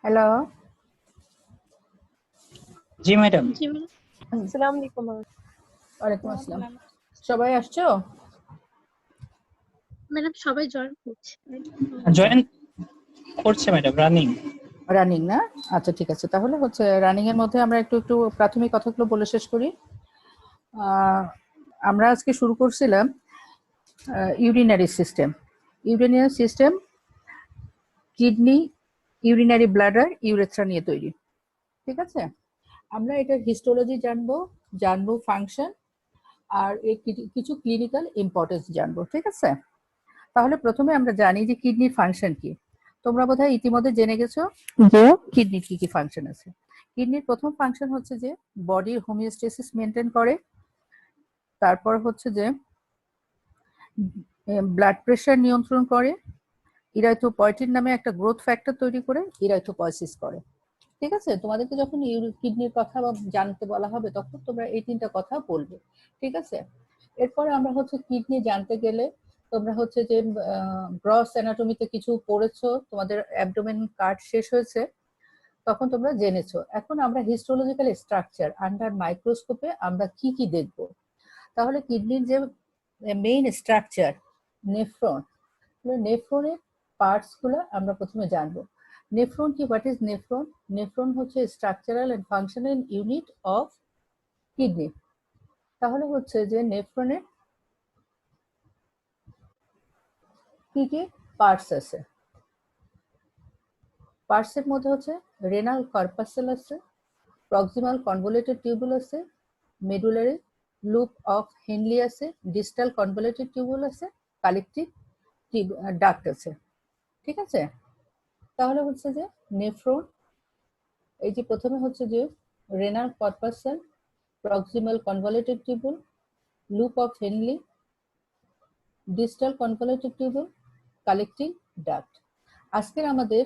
Hello. জি madam. জি madam. আসসালামু আলাইকুম। ওয়ালাইকুম আসসালাম। সবাই আসছো? ম্যাডাম সবাই জয়েন করছে। জয়েন করছে ম্যাডাম, রানিং। রানিং না? আচ্ছা ঠিক আছে, তাহলে হচ্ছে রানিং এর মধ্যে আমরা একটু একটু প্রাথমিক কথাগুলো বলে শেষ করি। আমরা আজকে শুরু করছিলাম urinary system. Urinary system kidney, urinary bladder, urethra নিয়ে তৈরি। ঠিক আছে, আমরা এটার হিস্টোলজি জানবো ফাংশন, আর এর কিছু ক্লিনিক্যাল ইম্পর্টেন্স জানবো। ঠিক আছে, তাহলে প্রথমে আমরা জানি যে কিডনির ফাংশন কি। তোমরা বোধহয় ইতিমধ্যে জেনে গেছো যে কিডনির কি কি ফাংশন আছে। কিডনির প্রথম ফাংশন হচ্ছে যে বডির হোমিওস্টেসিস মেনটেন করে, তারপর হচ্ছে যে ব্লাড প্রেশার নিয়ন্ত্রণ করে, ইরাইথ্রোপয়েটিন নামে একটা গ্রোথ ফ্যাক্টর তৈরি করে ইরাইথ্রোপয়েসিস করে। ঠিক আছে, তোমাদেরকে যখন কিডনির কথা বা জানতে বলা হবে তখন তোমরা এই তিনটা কথা বলবে। ঠিক আছে, এরপরে আমরা হচ্ছে কিডনি জানতে গেলে তোমরা হচ্ছে যে গ্রস অ্যানাটমিতে কিছু পড়েছো, তোমাদের অ্যাবডোমেন কার্ড শেষ হয়েছে তখন তোমরা জেনেছো। এখন আমরা হিস্টোলজিক্যাল স্ট্রাকচার আন্ডার মাইক্রোস্কোপে আমরা কি কি দেখব। তাহলে কিডনির যে মেইন স্ট্রাকচার নেফ্রন, নেফ্রনের পার্টস গুলো আমরা প্রথমে জানবো। নেফ্রন কি, হোয়াট ইজ নেফ্রন? নেফ্রন হচ্ছে structural and functional unit of kidney. তাহলে হচ্ছে যে নেফ্রনের কি কি পার্টস আছে। পার্টসের মধ্যে হচ্ছে রেনাল কর্পাসেল আছে, প্রক্সিমাল কনভলিউটেড টিউবুল আছে, মেডুলারি লুপ অফ হেনলি আছে, ডিস্টাল কনভলিউটেড টিউবুল আছে, কালেকটিভ ডাক্ট আছে। ঠিক আছে, তাহলে হচ্ছে যে নেফ্রন, এই যে প্রথমে হচ্ছে যে renal corpuscle, proximal convoluted tubule, loop of Henley, distal convoluted tubule, collecting duct. আজকের আমাদের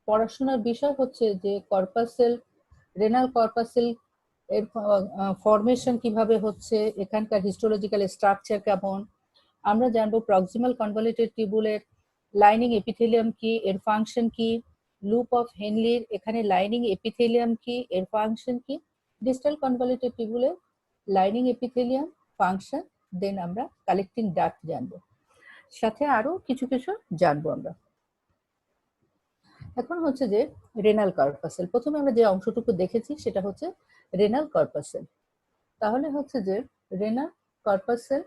পড়াশোনার বিষয় হচ্ছে যে কর্পাসেল, রেনাল কর্পাসেল এর ফরমেশন কিভাবে হচ্ছে, এখানকার হিস্টোলজিক্যাল স্ট্রাকচার কেমন। আমরা জানবো প্রক্সিমাল কনভলিউটেড টিউবুলের লাইনিং এপিথেলিয়াম কি, এর ফাংশন কি, লুপ অফ হেনলির এখানে লাইনিং এপিথেলিয়াম কি, এর ফাংশন কি, ডিস্টাল কনভলিউটেড টিউবুলের লাইনিং এপিথেলিয়াম ফাংশন, দেন আমরা কালেক্টিং ডাক্ট জানবো, সাথে আরো কিছু কিছু জানবো আমরা। এখন হচ্ছে যে রেনাল কর্পাসেল, প্রথমে আমরা যে অংশটুকু দেখেছি সেটা হচ্ছে রেনাল কর্পাসেল। তাহলে হচ্ছে যে রেনাল কর্পাসেল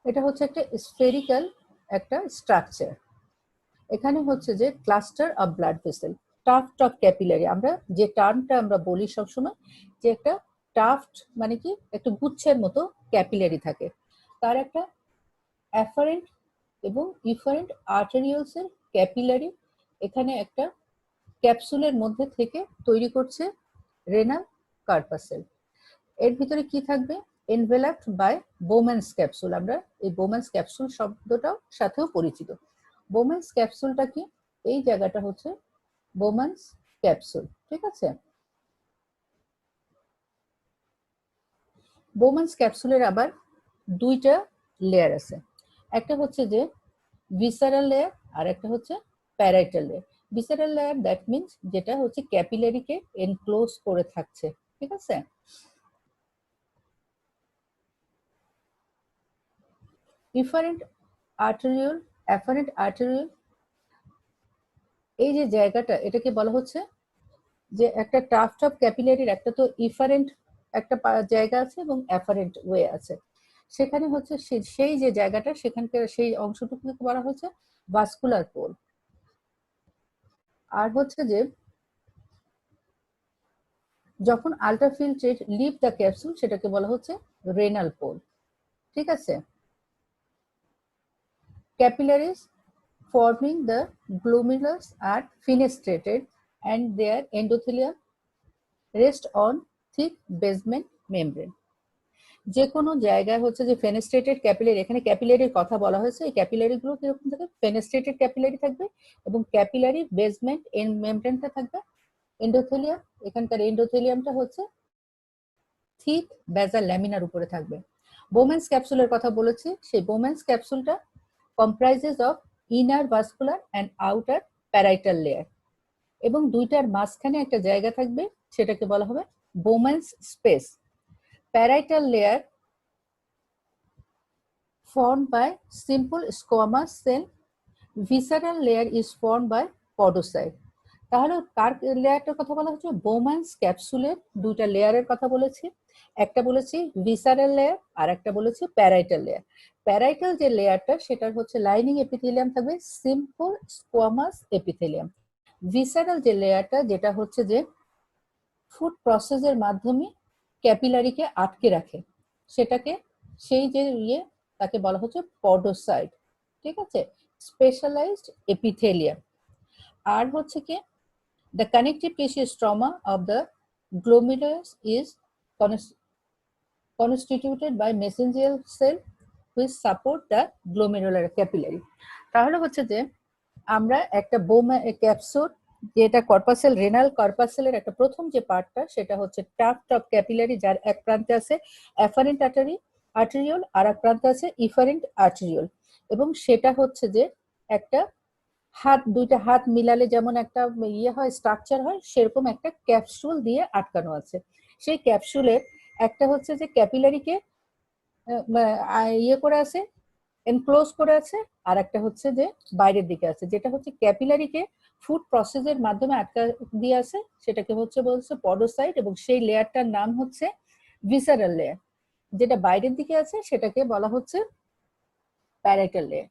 এটা হচ্ছে একটা স্ফেরিক্যাল একটা স্ট্রাকচার। এখানে হচ্ছে যে cluster of blood vessel, tuft of capillary, আমরা যে টার্মটা আমরা বলি সবসময় যে একটা টাফট মানে কি একটা গুচ্ছের মতো ক্যাপিলারি থাকে, তার একটা অ্যাফারেন্ট এবং ইফারেন্ট আর্টেরিয়ালস এর ক্যাপিলারি এখানে একটা ক্যাপসুলের মধ্যে থেকে তৈরি করছে রেনাল কর্পাসেল। এর ভিতরে কি থাকবে? Enveloped by Bowman's capsule. আমরা এই বোম্যান্স ক্যাপসুল শব্দটাও সাথেও পরিচিত। বোম্যান্স ক্যাপসুলটা কি? এই জায়গাটা হচ্ছে বোম্যান্স ক্যাপসুল। ঠিক আছে, বোম্যান্স ক্যাপসুলের আবার দুইটা লেয়ার আছে, একটা হচ্ছে যে ভিসারাল লেয়ার আর একটা হচ্ছে parietal layer. Visceral layer that means যেটা হচ্ছে ক্যাপিলারিকে এনক্লোজ করে থাকছে। ঠিক আছে, ইফারেন্ট আর্টেরিওল, অ্যাফারেন্ট আর্টেরিওল, এই যে জায়গাটা এটাকে বলা হচ্ছে যে একটা টাফট অফ ক্যাপিলারির একটা তো ইফারেন্ট একটা জায়গা আছে এবং অ্যাফারেন্ট ওয়ে আছে। সেখানে হচ্ছে সেই যে জায়গাটা সেখানকার সেই অংশটুকুকে বলা হচ্ছে ভাস্কুলার পোল। আর হচ্ছে যে যখন আল্ট্রাফিলট্রেট লিভ দ্য ক্যাপসুল সেটাকে বলা হচ্ছে রেনাল পোল। ঠিক আছে, capillaries forming the glomerulus are fenestrated and their endothelium rest on thick basement membrane. যে কোনো জায়গায় হচ্ছে যে ফেনেস্ট্রেটেড ক্যাপিলারি, এখানে ক্যাপিলারির কথা বলা হয়েছে, এই ক্যাপিলারি গুলো কিরকম থাকে? ফেনেস্ট্রেটেড ক্যাপিলারি থাকবে এবং ক্যাপিলারি বেসমেন্ট মেমব্রেনটা থাকবে এন্ডোথেলিয়াম। এখানকার এন্ডোথেলিয়ামটা হচ্ছে থিক বেজাল ল্যামিনার উপরে থাকবে। বোম্যান্স ক্যাপসুলের কথা বলেছি, সেই Bowman's ক্যাপসুলটা comprises of inner vascular and outer parietal layer এবং দুইটার মাঝখানে একটা জায়গা থাকবে সেটাকে বলা হবে Bowman's space. Parietal layer formed by simple squamous cell. Visceral layer is formed by podocyte. তাহলে কার লেয়ারটার কথা বলা হচ্ছে? বোম্যান্স ক্যাপসুলের দুইটা লেয়ারের কথা বলেছি। একটা বলেছি ভিসারাল লেয়ার আর একটা বলেছি প্যারাইটাল লেয়ার। প্যারাইটাল যে লেয়ারটা সেটা হচ্ছে লাইনিং এপিথেলিয়াম থাকবে সিম্পল স্কোয়ামাস এপিথেলিয়াম। ভিসারাল যে লেয়ারটা যেটা হচ্ছে যে ফুড প্রসেসের মাধ্যমে ক্যাপিলারিকে আটকে রাখে সেটাকে সেই যে তাকে বলা হচ্ছে পডোসাইট। ঠিক আছে, স্পেশালাইজড এপিথেলিয়াম। আর হচ্ছে কি the connective tissue stroma of the glomerulus is constituted by mesangial cell which support the glomerular capillary. তাহলে হচ্ছে যে আমরা একটা ক্যাপসুল যেটা কর্পাসেল রেনাল কর্পাসেলের একটা প্রথম যে পার্টটা সেটা হচ্ছে টাফট অফ ক্যাপিলারি, যার এক প্রান্তে আছে অ্যাফারেন্ট আর্টেরিওল আর এক প্রান্তে আছে ইফারেন্ট আর্টেরিওল, এবং সেটা হচ্ছে যে একটা দুইটা হাত মিলালে যেমন একটা হয় স্ট্রাকচার হয় সেরকম একটা ক্যাপসুল দিয়ে আটকানো আছে। সেই ক্যাপসুলের একটা হচ্ছে যে ক্যাপিলারিকে করে আছে, এনক্লোজ করে আছে, আর একটা হচ্ছে যে বাইরের দিকে আছে যেটা হচ্ছে ক্যাপিলারিকে ফুড প্রসেসের মাধ্যমে আটকা দিয়ে আছে সেটাকে বলছে পডোসাইট, এবং সেই লেয়ারটার নাম হচ্ছে ভিসারাল লেয়ার। যেটা বাইরের দিকে আছে সেটাকে বলা হচ্ছে প্যারাইটাল লেয়ার,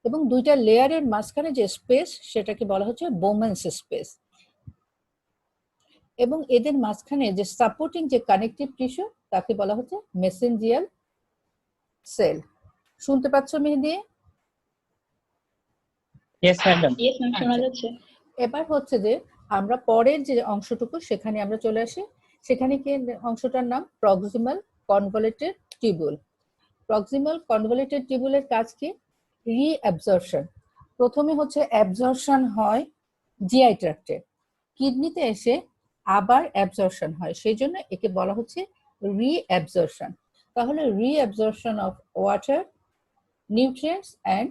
এবং দুইটা লেয়ারের মাঝখানে যে স্পেস সেটাকে বলা হচ্ছে বোম্যান্স স্পেস, এবং এদের মাঝখানে যে সাপোর্টিং যে কানেকটিভ টিস্যু তাকে বলা হচ্ছে মেসেঞ্জিয়াল সেল। শুনতে পাচ্ছ মেহেদি? Yes madam. শোনা যাচ্ছে। এবার হচ্ছে যে আমরা পরের যে অংশটুকু সেখানে আমরা চলে আসি, সেখানে কি অংশটার নাম proximal convoluted tubule. Proximal convoluted টিউবুলের কাজ কি? রিঅ্যাবজর্পশন। প্রথমে হচ্ছে অ্যাবজর্পশন হয় জিআই ট্র্যাক্টে, কিডনিতে এসে আবার অ্যাবজর্পশন হয়, সেই জন্য একে বলা হচ্ছে রিঅ্যাবজর্পশন। তাহলে reabsorption of water, nutrients and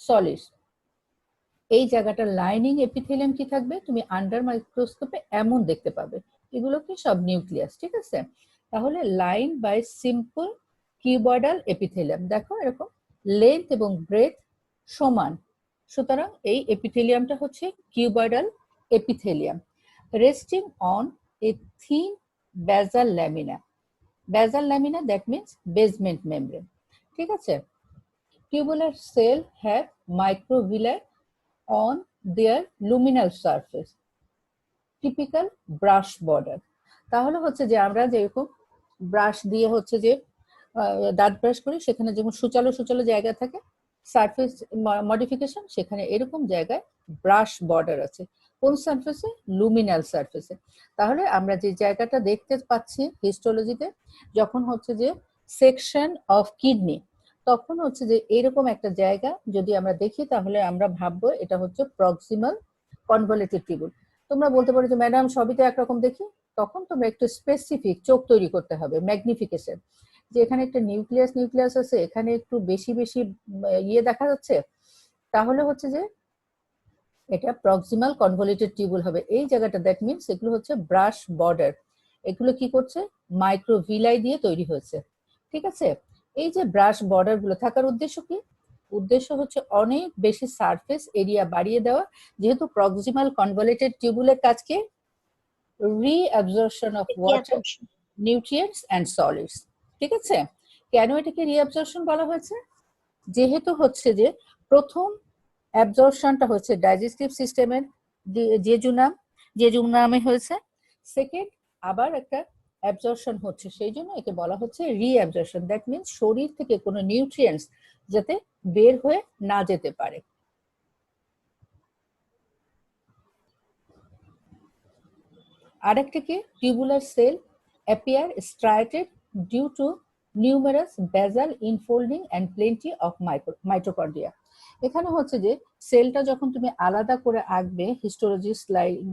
solids. এই জায়গাটা লাইনিং এপিথেলিয়াম কি থাকবে তুমি আন্ডার মাইক্রোস্কোপে এমন দেখতে পাবে, এগুলো কি সব নিউক্লিয়াস। ঠিক আছে, তাহলে line by simple cuboidal epithelium. দেখো এরকম লেন্থ এবং ব্রেথ সমান, সুতরাং এই এপিথেলিয়ামটা হচ্ছে cuboidal epithelium. Resting on a thin basal lamina. Basal lamina that means basement membrane. ঠিক আছে, tubular cell have microvilli on their luminal surface, typical brush border. তাহলে হচ্ছে যে আমরা যেরকম ব্রাশ দিয়ে হচ্ছে যে দাঁত ব্রাশ করি সেখানে যেমন সুচালো সুচালো জায়গা থাকে, সারফেস মডিফিকেশন সেখানে এরকম জায়গায় ব্রাশ বর্ডার আছে। কোন সারফেসে? লুমিনাল সারফেসে। তাহলে আমরা যে জায়গাটা দেখতে পাচ্ছি হিস্টোলজিতে যখন হচ্ছে যে সেকশন অফ কিডনি, তখন হচ্ছে যে এরকম একটা জায়গা যদি আমরা দেখি তাহলে আমরা ভাববো এটা হচ্ছে প্রক্সিমাল কনভলিউটেড টিউবুল। তোমরা বলতে পারো যে ম্যাডাম সবই তো একরকম দেখি, তখন তোমরা একটু স্পেসিফিক চোখ তৈরি করতে হবে, ম্যাগনিফিকেশন, যে এখানে একটা নিউক্লিয়াস আছে, এখানে একটু বেশি দেখা যাচ্ছে, তাহলে হচ্ছে যে এটা প্রক্সিমাল কনভলিউটেড টিউবুল হবে। এই জায়গাটা দ্যাট মিনস এগুলো হচ্ছে ব্রাশ বর্ডার, এগুলো কি করছে? মাইক্রোভিলাই দিয়ে তৈরি হয়েছে। ঠিক আছে, এই যে ব্রাশ বর্ডার গুলো থাকার উদ্দেশ্য কি? উদ্দেশ্য হচ্ছে অনেক বেশি সারফেস এরিয়া বাড়িয়ে দেওয়া, যেহেতু প্রক্সিমাল কনভলিউটেড টিউবুলের কাজ কি? Reabsorption of water, nutrients and solids. ঠিক আছে, কেন এটাকে রিঅ্যাবজর্পশন বলা হয়েছে? যেহেতু হচ্ছে যে প্রথম অ্যাবজর্পশনটা হচ্ছে ডাইজেস্টিভ সিস্টেমের জেজুনামে হয়েছে, সেকেন্ড আবার একটা অ্যাবজর্পশন হচ্ছে, সেই জন্য একে বলা হচ্ছে রিঅ্যাবজর্পশন। দ্যাট মিনস শরীর থেকে কোনো নিউট্রিয়েন্টস যাতে বের হয়ে না যেতে পারে। আরেকটা কি? Tubular cell appear striated due to numerous basal infolding and plenty of mitochondria. এখানে হচ্ছে যে সেলটা যখন তুমি আলাদা করে আঁকবে হিস্টোলজি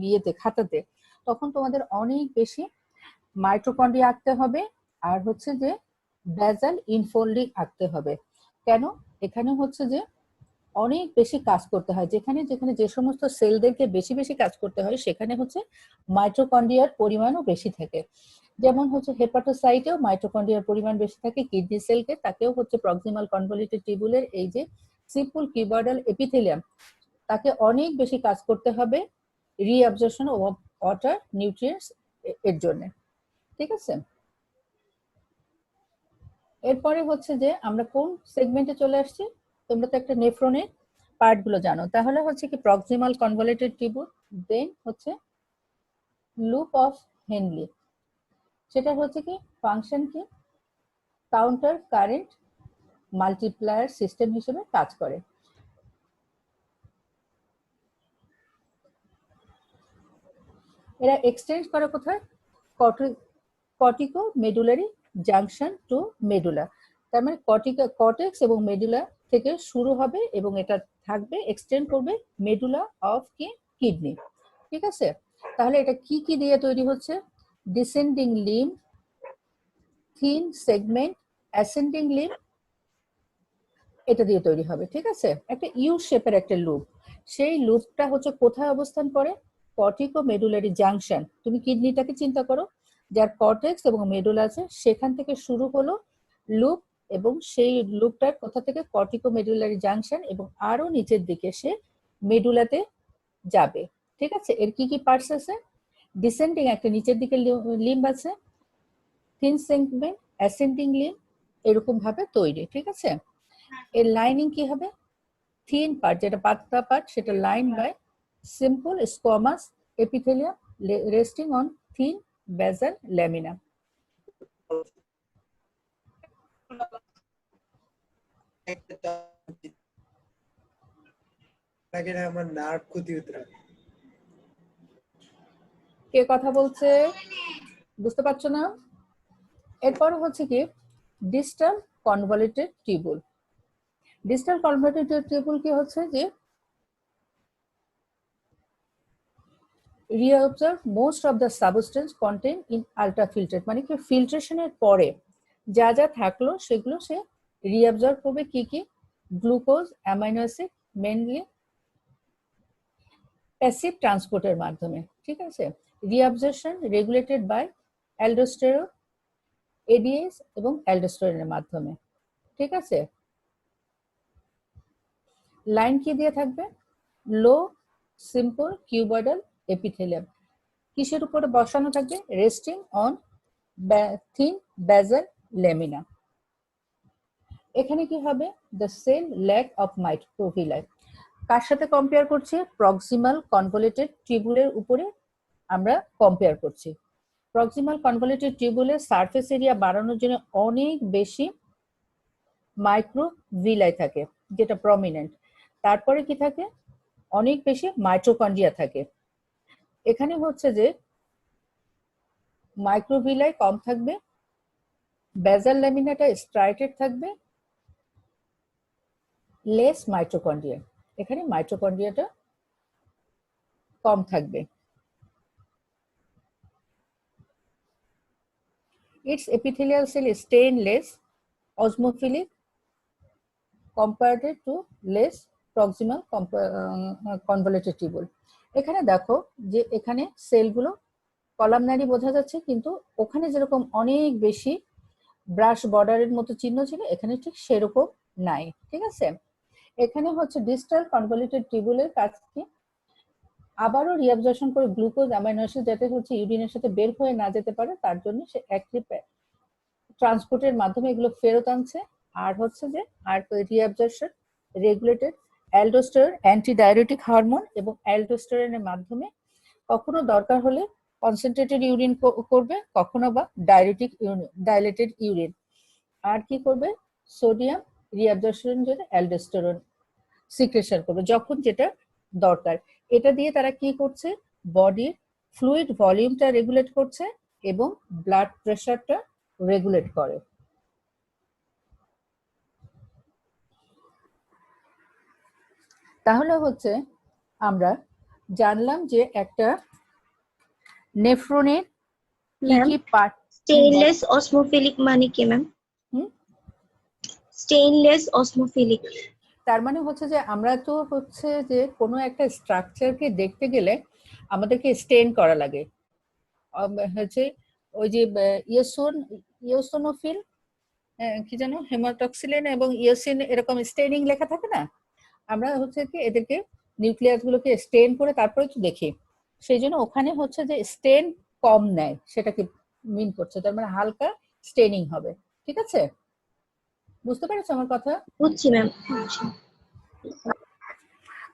ইয়েতে খাতাতে, তখন তোমাদের অনেক বেশি মাইটোকন্ড্রিয়া আঁকতে হবে আর হচ্ছে যে বেসাল ইনফোল্ডিং আঁকতে হবে। কেন? এখানে হচ্ছে যে অনেক বেশি কাজ করতে হয়, যেখানে যেখানে যে সমস্ত সেলদেরকে বেশি বেশি কাজ করতে হয় সেখানে হচ্ছে মাইটোকন্ড্রিয়ার পরিমাণও বেশি থাকে। যেমন হচ্ছে হেপাটোসাইটেও মাইটোকন্ড্রিয়ার পরিমাণ বেশি থাকে, কিডনি সেলকে তাকেও হচ্ছে প্রক্সিমাল কনভলিউটেড টিউবুলের এই যে সিম্পল কিউবয়েডাল এপিথেলিয়াম তাকে অনেক বেশি কাজ করতে হবে রিঅ্যাবজর্পশন অফ ওয়াটার নিউট্রিয়েন্টস এর জন্য। ঠিক আছে, এরপরে হচ্ছে যে আমরা কোন সেগমেন্টে চলে আসছি, তোমরা তো একটা নেফ্রনের পার্ট গুলো জানো, তাহলে হচ্ছে কি প্রক্সিমাল কনভলিউটেড টিউবুল, দেন হচ্ছে লুপ অফ হেনলি, সেটা হচ্ছে কি ফাংশন কি কাউন্টার কারেন্ট মাল্টিপ্লায়ার সিস্টেম হিসেবে কাজ করে। এরা এক্সটেন্ড করে কোথায়, cortico medullary junction to medulla, তার মানে কর্টেক্স এবং মেডুলা থেকে শুরু হবে এবং এটা থাকবে এক্সটেন্ড করবে মেডুলা অফ কি কিডনি। ঠিক আছে, তাহলে এটা কি কি দিয়ে তৈরি হচ্ছে, descending limb, thin segment, ascending limb, এটা দিয়ে তৈরি হবে। ঠিক আছে, একটা ইউ শেপের একটা লুপ, সেই লুপটা হচ্ছে কোথায় অবস্থান করে, কর্টিকো মেডুলারি জাংশন, তুমি কিডনিটাকে চিন্তা করো যার কর্টেক্স এবং মেডুলা আছে, সেখান থেকে শুরু হলো লুপ এবং সেই লুপটার কোথা থেকে কর্টিকো মেডুলারি জাংশন এবং আরো নিচের দিকে সে মেডুলাতে যাবে। ঠিক আছে, এর কি কি পার্টস আছে, ডিসেন্ডিং একটা নিচের দিকে লিম্ব আছে, থিন সেগমেন্ট, অ্যাসেন্ডিং লিম্ব, এরকম ভাবে তৈরি। ঠিক আছে, এর লাইনিং কি হবে, থিন পার্ট যেটা পাতলা পার্ট সেটা line by simple squamous epithelium resting on thin basal lamina. আমার নার্ভ ক্ষতি হতে পারে। কে কথা বলছে বুঝতে পারছো না? এরপর হচ্ছে কি distal convoluted tubule. Distal convoluted tubule কি হচ্ছে যে reabsorb most of the substance contained in ultrafiltrate, মানে কি ফিল্ট্রেশনের পরে যা যা থাকলো সেগুলো সে রিঅ্যাবজর্ব করবে কি কি, glucose, amino acid, mainly passive ট্রান্সপোর্টের মাধ্যমে। ঠিক আছে, reabsorption regulated by aldosterone, ADS এবং অ্যালডোস্টেরনের মাধ্যমে। ঠিক আছে, লাইন কি দিয়ে থাকবে, লো সিম্পল কিউবয়েডাল এপিথেলিয়াম, কিসের উপরে বসানো থাকবে, resting on thin basal lamina. এখানে কি হবে, the cell lack of microvilli, কার সাথে কম্পেয়ার করছি, প্রক্সিমাল কনভলিউটেড টিউবুলের উপরে আমরা কম্পেয়ার করছি। প্রক্সিমাল কনভলিউটেড টিউবুলের সারফেস এরিয়া বাড়ানোর জন্য অনেক বেশি মাইক্রোভিলাই থাকে যেটা প্রমিনেন্ট, তারপরে কি থাকে, অনেক বেশি মাইটোকন্ড্রিয়া থাকে। এখানে হচ্ছে যে মাইক্রোভিলাই কম থাকবে, বেসাল ল্যামিনাটা স্ট্রাইটেড থাকবে, লেস মাইটোকন্ড্রিয়া, এখানে মাইটোকন্ড্রিয়াটা কম থাকবে। Its epithelial cell is stainless, osmophilic compared to less proximal convoluted tubule. এখানে দেখো যে এখানে সেলগুলো কলামনারি বোঝা যাচ্ছে, কিন্তু ওখানে যেরকম অনেক বেশি ব্রাশ বর্ডারের মতো চিহ্ন ছিল এখানে ঠিক সেরকম নাই। ঠিক আছে, এখানে হচ্ছে ডিস্টাল কনভলিউটেড টিউবুলের কাজ কি, আবারও রিঅ্যাবজর্পশন করে গ্লুকোজ, অ্যামাইনো অ্যাসিড যাতে হচ্ছে ইউরিনের সাথে বের হয়ে না যেতে পারে তার জন্য সে অ্যাক্টিভ ট্রান্সপোর্টের মাধ্যমে এগুলো ফেরত আনছে। আর হচ্ছে যে আর reabsorption regulated aldosterone antidiuretic hormone এবং অ্যালডোস্টেরনের মাধ্যমে, কখনো দরকার হলে কনসেন্ট্রেটেড ইউরিন করবে, কখনো বা ডাইলেটেড ইউরিন। আর কি করবে, সোডিয়াম রিঅ্যাবজর্পশনের জন্য অ্যালডোস্টেরন সিক্রেশন করবে যখন যেটা দরকার। এটা দিয়ে তারা কি করছে, বডির ফ্লুইড ভলিউমটা রেগুলেট করছে এবং ব্লাড প্রেশারটা রেগুলেট করে। তাহলে হচ্ছে আমরা জানলাম যে একটা নেফ্রনের কি কি পার্ট, স্টেইনলেস অসমোফিলিক মানে কি ম্যাম? স্টেইনলেস অসমোফিলিক। তার মানে হচ্ছে যে আমরা তো হচ্ছে যে কোনো একটা স্ট্রাকচারকে দেখতে গেলে আমাদেরকে স্টেন করা লাগে। হচ্ছে ওই যে ইওসোনোফিল, কি জানো, হেমাটোক্সিলিন এবং ইওসিন, এরকম স্টেনিং লেখা থাকে না, আমরা হচ্ছে কি এদেরকে নিউক্লিয়াস গুলোকে স্টেন করে তারপরে তো দেখি। সেই জন্য ওখানে হচ্ছে যে স্টেন কম নেয়, সেটাকে মিন করছে, তার মানে হালকা স্টেনিং হবে। ঠিক আছে, বুঝতে পেরেছো আমার কথা? বুঝছি ম্যাম।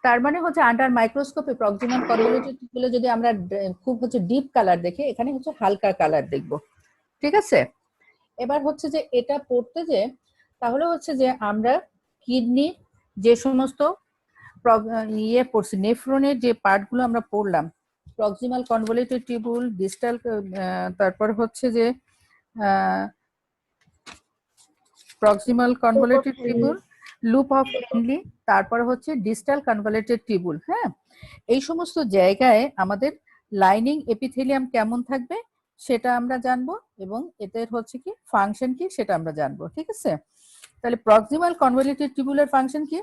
তার মানে হচ্ছে আন্ডার মাইক্রোস্কোপে প্রক্সিমাল কনভলিউটেড গুলো যদি আমরা খুব হচ্ছে ডিপ কালার দেখি, এখানে হচ্ছে হালকা কালার দেখবো। ঠিক আছে, এবার হচ্ছে যে এটা পড়তে যে তাহলে হচ্ছে যে আমরা কিডনি যে সমস্ত ইয়ে পড়ছি, নেফ্রনের যে পার্টগুলো আমরা পড়লাম, প্রক্সিমাল কনভলিউটেড টিউবুল, ডিস্টাল, তারপর হচ্ছে যে proximal convoluted tubule, loop of Henle, তারপর হচ্ছে ডিস্টাল কনভলিউটেড টিউবুল। হ্যাঁ, এই সমস্ত জায়গায় আমাদের লাইনিং এপিথেলিয়াম কেমন থাকবে সেটা আমরা জানবো, এবং এদের হচ্ছে কি ফাংশন কি সেটা আমরা জানবো। ঠিক আছে, তাহলে প্রক্সিমাল কনভলিউটেড টিউবুলের ফাংশন কি?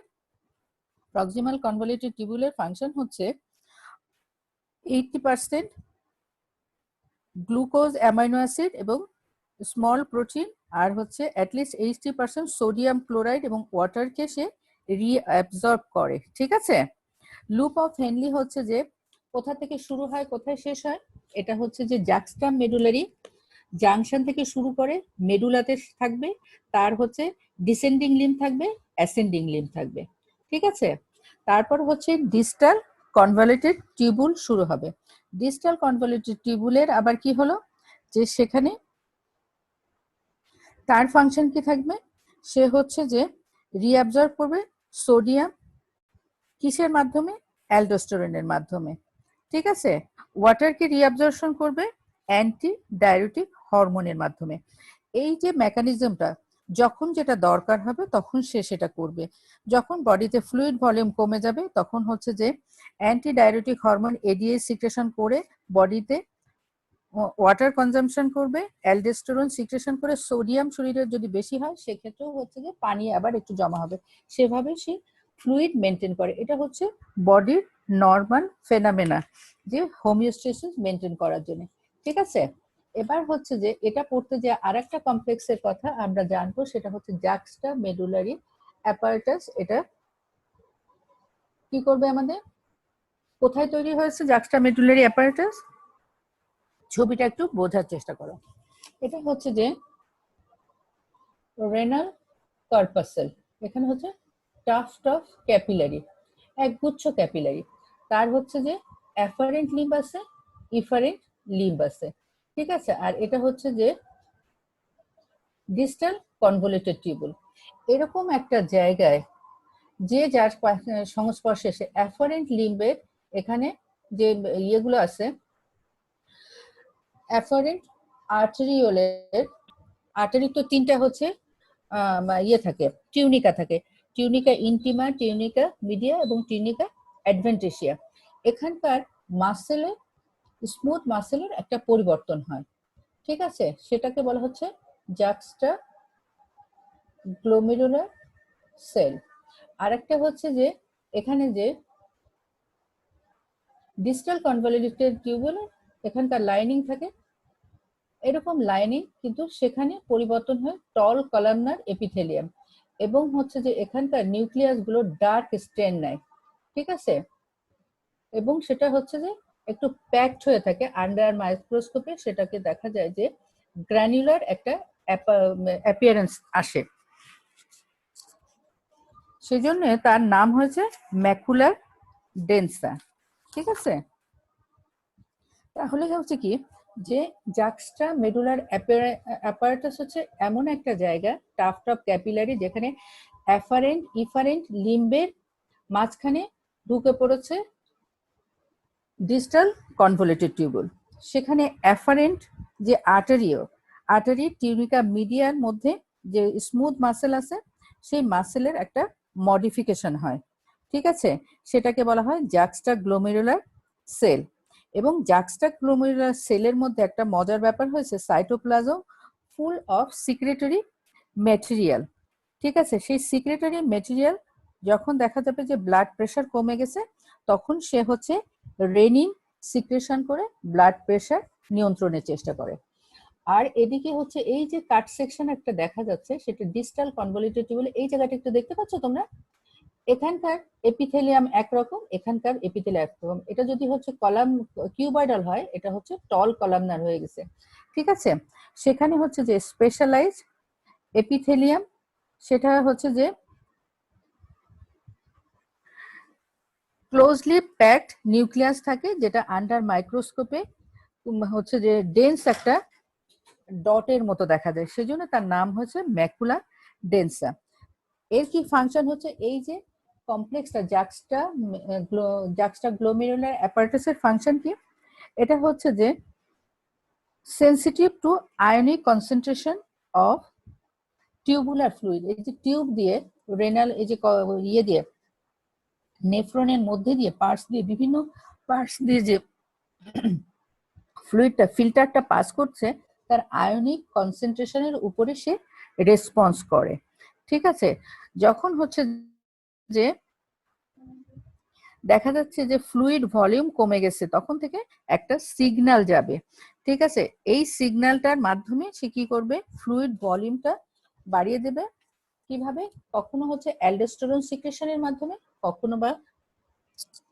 প্রক্সিমাল কনভলিউটেড টিউবুলের ফাংশন হচ্ছে 80% গ্লুকোজ, অ্যামাইনো অ্যাসিড এবং স্মল প্রোটিন, আর হচ্ছে অ্যাটলিস্ট 80% সোডিয়াম ক্লোরাইড এবং ওয়াটারকে সে রিঅ্যাবজর্ব করে। ঠিক আছে, লুপ অফ হেনলি হচ্ছে যে কোথা থেকে শুরু হয় কোথায় শেষ হয়, এটা হচ্ছে যে জাক্সটা মেডুলারি জাংশন থেকে শুরু করে মেডুলাতে থাকবে, তার হচ্ছে ডিসেন্ডিং লিম্ব থাকবে, অ্যাসেন্ডিং লিম্ব থাকবে। ঠিক আছে, তারপর হচ্ছে ডিস্টাল কনভলিউটেড টিউবুল শুরু হবে। ডিস্টাল কনভলিউটেড টিউবুলের আবার কি হলো যে সেখানে তার ফাংশন কি থাকবে, সে হচ্ছে যে রিঅ্যাবজর্ব করবে সোডিয়াম, কিসের মাধ্যমে? অ্যালডোস্টেরনের মাধ্যমে। ঠিক আছে, ওয়াটারকে রিঅ্যাবজর্পশন করবে অ্যান্টি ডায়ুরেটিক হরমোনের মাধ্যমে। এই যে মেকানিজমটা, যখন যেটা দরকার হবে তখন সে সেটা করবে। যখন বডিতে ফ্লুইড ভলিউম কমে যাবে তখন হচ্ছে যে anti diuretic hormone ADH secretion করে বডিতে ওয়াটার কনজাম্পশন করবে, অ্যালডোস্টেরন সিক্রেশন করে সোডিয়াম শরীরের যদি বেশি হয় সেক্ষেত্রেও হচ্ছে যে পানি আবার একটু জমা হবে, সেভাবে সে ফ্লুইড মেনটেন করে। এটা হচ্ছে বডির নর্মাল ফেনামেনা, যে হোমিওস্টেসিস মেনটেন করার জন্য। ঠিক আছে, এবার হচ্ছে যে এটা পড়তে যে আরেকটা কমপ্লেক্সের কথা আমরা জানবো, সেটা হচ্ছে জাক্সটা মেডুলারি অ্যাপারেটাস। এটা কি করবে আমাদের? কোথায় তৈরি হয়েছে জাক্সটা মেডুলারি অ্যাপারেটাস? ছবিটা একটু বোঝার চেষ্টা করো। এটা হচ্ছে যে রেনাল কর্পাসেল, এখানে হচ্ছে টাফট অফ ক্যাপিলারি, একগুচ্ছ ক্যাপিলারি, তার হচ্ছে যে অ্যাফারেন্ট লিম্ব আছে, ইফারেন্ট লিম্ব আছে। ঠিক আছে, আর এটা হচ্ছে যে ডিস্টাল কনভলিউটেড টিউবুল। এরকম একটা জায়গায় যে যার সংস্পর্শে এসে অ্যাফারেন্ট লিম্বের এখানে যে ইয়েগুলো আছে, অ্যাফারেন্ট আর্টেরিওলের, আর্টারি তো তিনটা হচ্ছে ইয়ে থাকে, টিউনিকা থাকে, টিউনিকা ইন্টিমা, টিউনিকা মিডিয়া এবং টিউনিকা অ্যাডভেন্টিসিয়া। এখানকার মাসেলের, স্মুথ মাসেলের একটা পরিবর্তন হয়। ঠিক আছে, সেটাকে বলা হচ্ছে জাক্সটা গ্লোমেরুলার সেল। আরেকটা হচ্ছে যে এখানে যে ডিস্টাল কনভলিউটেড টিউবুলে এখানকার লাইনিং থাকে, এরকম লাইনিং, কিন্তু সেখানে পরিবর্তন হয় টল কলামনার এপিথেলিয়াম, এবং হচ্ছে যে এখানকার নিউক্লিয়াস গুলো ডার্ক স্টেন নেয়। ঠিক আছে, এবং সেটা হচ্ছে যে একটু প্যাকড হয়ে থাকে, আন্ডার মাইক্রোস্কোপে সেটাকে দেখা যায় যে গ্র্যানুলার একটা অ্যাপিয়ারেন্স আসে, সেজন্য তার নাম হয়েছে ম্যাকুলার ডেন্সা। ঠিক আছে, তাহলে হচ্ছে কি যে জাক্সটা মেডুলার অ্যাপারেটাস হচ্ছে এমন একটা জায়গা, টাফট অফ ক্যাপিলারি, যেখানে অ্যাফারেন্ট ইফারেন্ট লিম্বের মাঝখানে ঢুকে পড়েছে ডিস্টাল কনভলিউটেড টিউবুল। সেখানে অ্যাফারেন্ট যে আর্টারি টিউনিকা মিডিয়ার মধ্যে যে স্মুথ মাসেল আছে, সেই মাসেলের একটা মডিফিকেশন হয়। ঠিক আছে, সেটাকে বলা হয় জাক্সটা গ্লোমেরুলার সেল। এবং জাক্সটা গ্লোমেরুলার সেলের মধ্যে একটা মজার ব্যাপার হয়েছে, cytoplasm full of secretory material. ঠিক আছে, সেই সিক্রেটারি মেটেরিয়াল যখন দেখা যাবে যে ব্লাড প্রেশার কমে গেছে, তখন সে হচ্ছে রেনিন সিক্রেশন করে ব্লাড প্রেশার নিয়ন্ত্রণের চেষ্টা করে। আর এদিকে হচ্ছে এই যে কাট সেকশন একটা দেখা যাচ্ছে, সেটা ডিস্টাল কনভলিউটেড টিউবুল। এই জায়গাটা একটু দেখতে পাচ্ছ তোমরা? এখানকার এপিথেলিয়াম একরকম, এখানকার এপিথেলিয়াম একরকম। এটা যদি হচ্ছে কলাম কিউবয়েডাল হয়, এটা হচ্ছে টল কলামনার হয়ে গেছে। ঠিক আছে, সেখানে হচ্ছে যে স্পেশালাইজ এপিথেলিয়াম, সেটা হচ্ছে যে ক্লোজলি প্যাকড নিউক্লিয়াস থাকে, যেটা আন্ডার মাইক্রোস্কোপে হচ্ছে যে ডেন্স একটা ডটের মতো দেখা যায়, সেজন্য তার নাম হচ্ছে ম্যাকুলা ডেন্সা। এর কি ফাংশন হচ্ছে, এই যে কমপ্লেক্সটা জাক্সটা গ্লোমেরুলার অ্যাপারেটাসের ফাংশন কি? এটা হচ্ছে যে sensitive to ionic concentration of tubular fluid. এই যে টিউব দিয়ে রেনাল, এই যে ইয়ে দিয়ে নেফ্রনের মধ্যে দিয়ে পার্টস দিয়ে, বিভিন্ন পার্টস দিয়ে যে ফ্লুইডটা ফিল্টারটা পাস করছে, তার আয়নিক কনসেন্ট্রেশনের উপরে সে রেসপন্স করে। ঠিক আছে, যখন হচ্ছে যে দেখা যাচ্ছে যে ফ্লুইড ভলিউম কমে গেছে, তখন থেকে একটা সিগন্যাল যাবে। ঠিক আছে, এই সিগন্যালটার মাধ্যমে সে কি করবে, ফ্লুইড ভলিউমটা বাড়িয়ে দেবে। কিভাবে? কখনো হচ্ছে অ্যালডোস্টেরন সিক্রেশনের মাধ্যমে, কখনো বা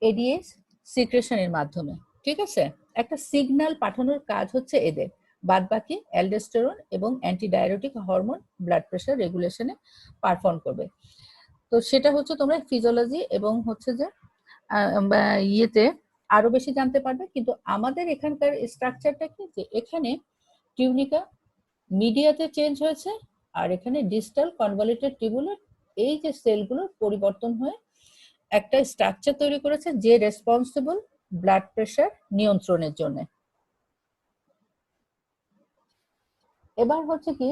এডিএস সিক্রেশনের মাধ্যমে। ঠিক আছে, একটা সিগন্যাল পাঠানোর কাজ হচ্ছে এদের। বাদ বাকি অ্যালডোস্টেরন এবং অ্যান্টিডায়ারেটিক হরমোন ব্লাড প্রেশার রেগুলেশনে পারফর্ম করবে। তো সেটা হচ্ছে তোমরা ফিজিওলজি এবং হচ্ছে যে ইয়েতে আরো বেশি জানতে পারবে। কিন্তু আমাদের এখানকার স্ট্রাকচারটা কি, যে এখানে টিউনিকা মিডিয়াতে চেঞ্জ হয়েছে, আর এখানে ডিস্টাল কনভলিউটেড টিউবুলের এই যে সেলগুলোর পরিবর্তন হয়ে একটা স্ট্রাকচার তৈরি করেছে, যে রেসপন্সিবল ব্লাড প্রেশার নিয়ন্ত্রণের জন্য। এবার হচ্ছে কি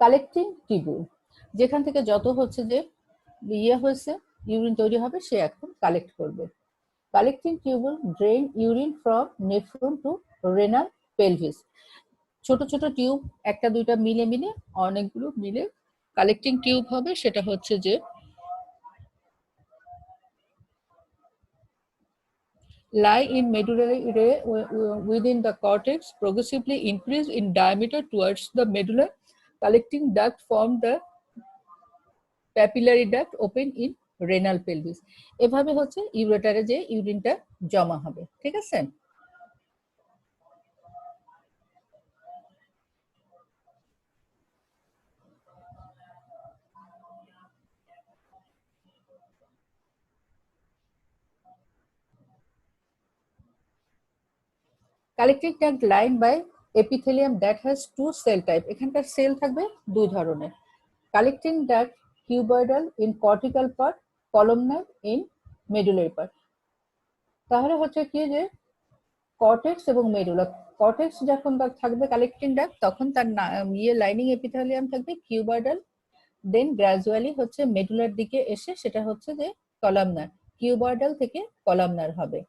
কালেক্টিং টিউবুল, যেখান থেকে যত হচ্ছে যে ইয়ে হয়েছে ইউরিন তৈরি হবে, সে এখন কালেক্ট করবে। Collecting tubule drain urine from nephron to renal pelvis. ছোট ছোট টিউব, একটা দুইটা মিলে মিলে অনেকগুলো মিলে কালেক্টিং টিউব হবে। সেটা হচ্ছে যে lie in medullary within the cortex, progressively increase in diameter towards the medulla. Collecting duct form the papillary duct open in renal pelvis. এভাবে হচ্ছে ইউরেটারে যে ইউরিনটা জমা হবে। ঠিক আছে, collecting duct lined by epithelium that has two cell type। এখানকার sell থাকবে দুই ধরনের। Collecting duct cuboidal in cortical part, columnar in medullary part। তাহলে হচ্ছে কি যে কর্টেক্স এবং মেডুলা, কর্টেক্স যখন থাকবে কালেক্টিং ডাক্ট, তখন তার ইয়ে লাইনিং এপিথেলিয়াম থাকবে কিউবয়েডাল, দেন গ্রাজুয়ালি হচ্ছে মেডুলার দিকে এসে সেটা হচ্ছে যে কলামনার, কিউবয়েডাল থেকে কলামনার হবে।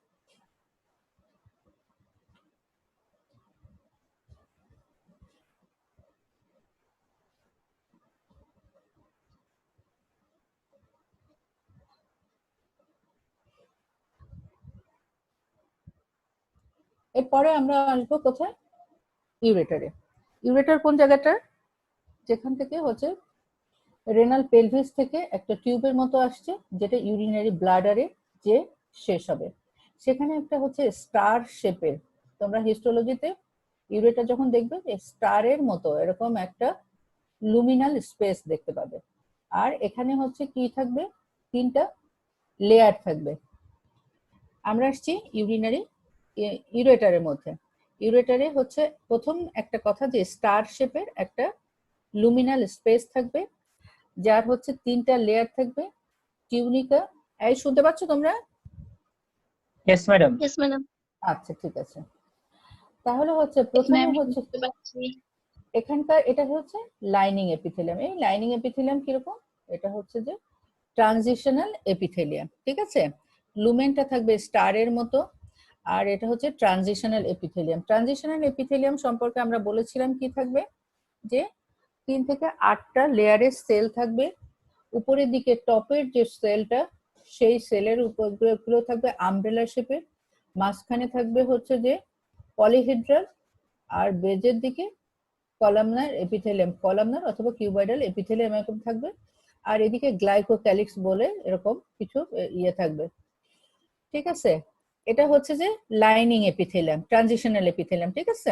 এরপরে আমরা আসবো কোথায়, ইউরেটারে। ইউরেটার কোন জায়গাটা, যেখান থেকে হচ্ছে রেনাল পেলভিস থেকে একটা টিউবের মতো আসছে, যেটা ইউরিনারি ব্লাডারে যে শেষ হবে। সেখানে একটা হচ্ছে স্টার শেপের, তোমরা হিস্টোলজিতে ইউরেটার যখন দেখবে স্টারের মতো এরকম একটা লুমিনাল স্পেস দেখতে পাবে। আর এখানে হচ্ছে কি থাকবে, তিনটা লেয়ার থাকবে। আমরা আসছি ইউরিনারি ইউরেটারের মধ্যে। ইউরেটারে হচ্ছে প্রথম একটা কথা যে স্টার শেপের একটা লুমিনাল স্পেস থাকবে, যার হচ্ছে তিনটা লেয়ার থাকবে। টিউনিকা, এই শুনতে পাচ্ছ তোমরা? Yes, madam. Yes, madam. আচ্ছা ঠিক আছে, তাহলে হচ্ছে প্রথমে হচ্ছে এখানকার এটা হচ্ছে লাইনিং এপিথেলিয়াম। এই লাইনিং এপিথেলিয়াম কিরকম, এটা হচ্ছে যে ট্রানজিশনাল এপিথেলিয়াম। ঠিক আছে, লুমেনটা থাকবে স্টারের মতো, আর এটা হচ্ছে ট্রানজিশনাল এপিথেলিয়াম। ট্রানজিশনাল এপিথেলিয়াম সম্পর্কে আমরা বলেছিলাম কি থাকবে, যে 3 থেকে 8টা লেয়ারের সেল থাকবে, উপরের দিকে টপের যে সেলটা সেই সেলের উপরগুলো থাকবে আমব্রেলা শেপের, মাঝখানে থাকবে হচ্ছে যে পলিহেড্রাল, আর বেজের দিকে কলামনার এপিথেলিয়াম, কলামনার অথবা কিউবয়েডাল এপিথেলিয়াম এরকম থাকবে, আর এদিকে গ্লাইকোক্যালিক্স বলে এরকম কিছু ইয়ে থাকবে। ঠিক আছে, এটা হচ্ছে যে লাইনিং এপিথেলিয়াম, ট্রানজিশনাল এপিথেলিয়াম। ঠিক আছে,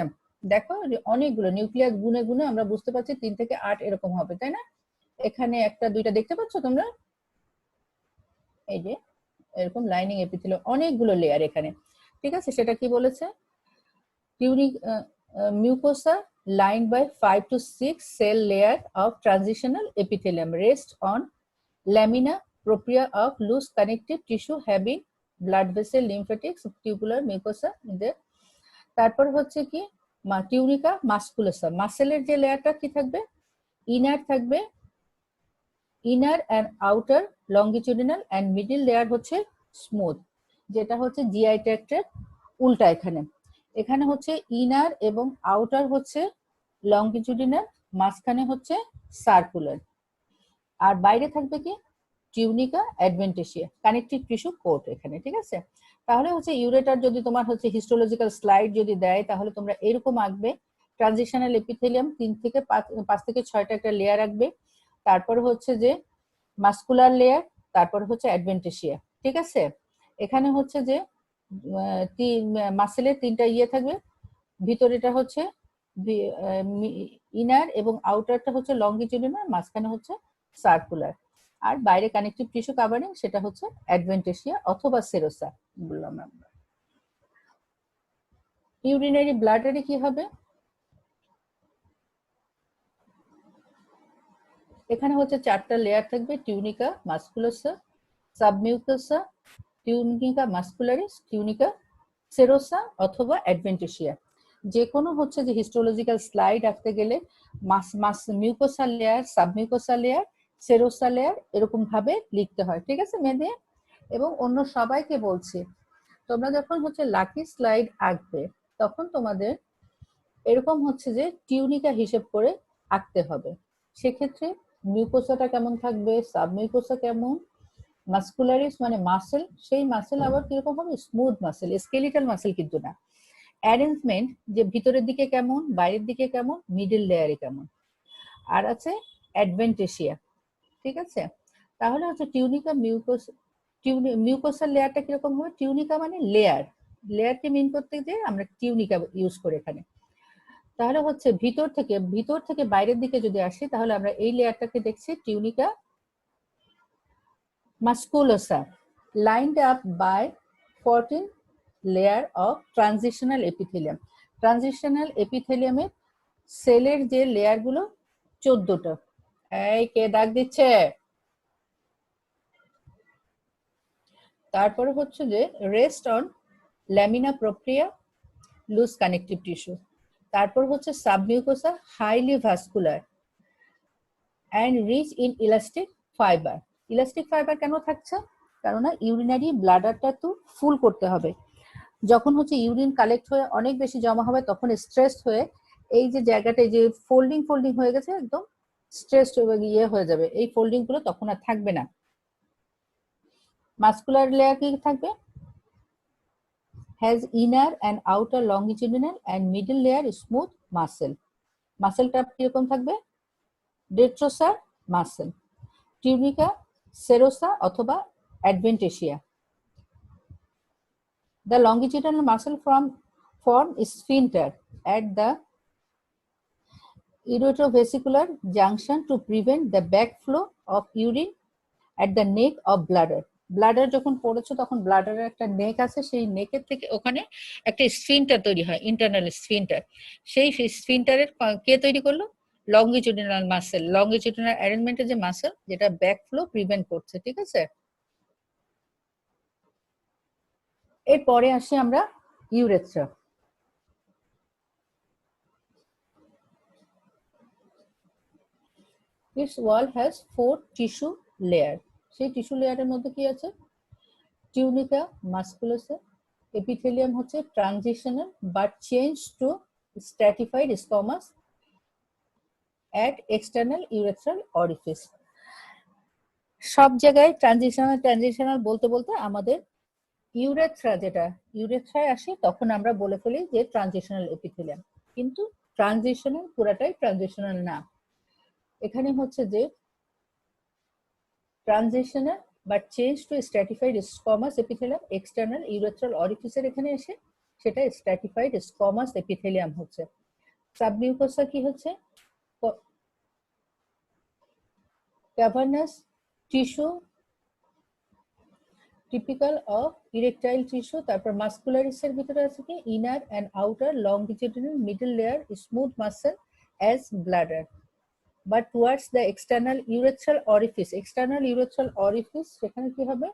দেখো যে অনেকগুলো নিউক্লিয়াস গুনে গুনে আমরা বুঝতে পারছি 3 থেকে 8 এরকম হবে, তাই না? এখানে একটা দুইটা দেখতে পাচ্ছ তোমরা, এই যে এরকম লাইনিং এপিথেলিয়াম, অনেকগুলো লেয়ার এখানে। ঠিক আছে, সেটা কি বলেছে? Tunic mucosa lined by 5 to 6 cell layer of transitional epithelium rest on lamina propria of loose connective tissue having blood vessel, lymphatics, tubular mucosa in there. তারপর হচ্ছে কি টিউনিকা মাস্কুলাসা, মাসেলের যে লেয়ারটা কি থাকবে, ইনার থাকবে, inner and outer longitudinal and middle layer হচ্ছে smooth, যেটা হচ্ছে জিআই ট্র্যাক্টের উল্টা। এখানে এখানে হচ্ছে ইনার এবং আউটার হচ্ছে লংগিটিউডিনাল, মাঝখানে হচ্ছে সার্কুলার, আর বাইরে থাকবে কি টিউনিকা অ্যাডভেন্টিসিয়া, কানেকটিভ টিস্যু কোট এখানে। ঠিক আছে, তাহলে হচ্ছে ইউরেটার যদি তোমার হচ্ছে হিস্টোলজিক্যাল স্লাইড যদি দেয় তাহলে তোমরা এরকম আঁকবে, ট্রানজিশনাল এপিথেলিয়াম 3 থেকে 5 থেকে 6টা একটা লেয়ার আঁকবে, তারপর হচ্ছে যে মাস্কুলার লেয়ার, তারপর হচ্ছে অ্যাডভেন্টিসিয়া। ঠিক আছে, এখানে হচ্ছে যে মাসেলের 3টা ইয়ে থাকবে, ভিতরেটা হচ্ছে ইনার এবং আউটারটা হচ্ছে লংগিটিউডিনাল, মাঝখানে হচ্ছে সার্কুলার, আর বাইরে কানেকটিভ টিস্যু কাভারিং সেটা হচ্ছে অ্যাডভেন্টিসিয়া অথবা সেরোসা বললাম আমরা। ইউরিনারি ব্লাডারে কি হবে, এখানে হচ্ছে 4টা লেয়ার থাকবে, tunica mucosa, submucosa, tunica muscularis, tunica serosa অথবা অ্যাডভেন্টিসিয়া। যে কোনো হচ্ছে যে হিস্টোলজিক্যাল স্লাইড আঁকতে গেলে mucosa layer, submucosa layer, serosa layer এরকম ভাবে লিখতে হয়। ঠিক আছে মেয়েদের, এবং অন্য সবাইকে বলছি তোমরা যখন হচ্ছে লাকি স্লাইড আঁকবে তখন তোমাদের এরকম হচ্ছে যে টিউনিকা হিসেব করে আঁকতে হবে। সেক্ষেত্রে মিউকোসাটা কেমন থাকবে, সাবমিউকোসা কেমন, মাস্কুলারিস মানে মাসেল, সেই মাসেল আবার কিরকম হবে, স্মুথ মাসেল, স্কেলিটাল মাসেল কিন্তু না। অ্যারেঞ্জমেন্ট যে ভিতরের দিকে কেমন, বাইরের দিকে কেমন, মিডল লেয়ারে কেমন, আর আছে অ্যাডভেন্টিসিয়া। ঠিক আছে, তাহলে হচ্ছে টিউনিকা মিউকোসাল লেয়ারটা কিরকম হবে, টিউনিকা মানে লেয়ার, লেয়ারকে মিন করতে গিয়ে আমরা টিউনিকা ইউজ করি এখানে। তাহলে হচ্ছে ভিতর থেকে বাইরের দিকে যদি আসি তাহলে আমরা এই লেয়ারটাকে দেখছি tunica musculosa, lined up by 14 layer of transitional epithelium. Transitional epithelium এর সেলের যে লেয়ার গুলো 14টা। এই কে দাগ দিচ্ছে? তারপরে হচ্ছে যে rest on lamina propria, loose connective tissue. তারপর হচ্ছে submucosa, highly vascular and rich in elastic fibre. Elastic fibre কেন থাকছে, কেননা ইউরিনারি ব্লাডারটা তো ফুল করতে হবে। যখন হচ্ছে ইউরিন কালেক্ট হয়ে অনেক বেশি জমা হবে তখন স্ট্রেস হয়ে এই যে জায়গাটা যে ফোল্ডিং হয়ে গেছে একদম স্ট্রেসড ইয়ে হয়ে যাবে, এই ফোল্ডিং গুলো তখন আর থাকবে না। মাস্কুলার লেয়ার কি থাকবে, has inner and outer longitudinal and middle layer smooth muscle. মাসেলটা কিরকম থাকবে, ডেট্রোসার মাসেল, টিউনিকা সেরোসা অথবা অ্যাডভেন্টিসিয়া। The longitudinal muscle form sphincter at the uretrovesicular junction to prevent the backflow of urine at the neck of bladder. Bladder যখন পড়েছো তখন ব্লাডারের একটা নেক আছে, সেই নেকের থেকে ওখানে একটা স্ফিনটার তৈরি হয়, ইন্টারনাল স্ফিনটার। সেই স্ফিনটারের কে তৈরি করলো, লংগিটিউডিনাল মাসেল, লংগিটিউডিনাল অ্যারেঞ্জমেন্টের যে মাসেল যেটা ব্যাকফ্লো প্রিভেন্ট করছে। ঠিক আছে, এরপরে আসি আমরা urethra. Its wall has 4 tissue layer. সেই টিস্যু লেয়ারের মধ্যে কি আছে, টিউনিকা মাস্কুলাসা, এপিথেলিয়াম হচ্ছে transitional but change to stratified squamous at external urethral orifice. সব জায়গায় ট্রানজিশনাল বলতে বলতে আমাদের ইউরেথ্রায় আসে, তখন আমরা বলে ফেলি যে ট্রানজিশনাল এপিথেলিয়াম, কিন্তু ট্রানজিশনাল পুরাটাই ট্রানজিশনাল না। এখানে হচ্ছে যে ট্রানজিশনাল বা change to stratified squamous epithelium external urethral অরিফিসের এখানে এসে সেটা স্ট্র্যাটিফাইড স্কোয়ামাস এপিথেলিয়াম হচ্ছে। সাবমিউকোসা কি হচ্ছে? Cavernous tissue typical of erectile tissue. তারপর মাসকুলারিসের ভিতরে আছে কি inner and outer longitudinal middle layer smooth muscle as bladder, but towards the external urethral orifice সেখানে কি হবে?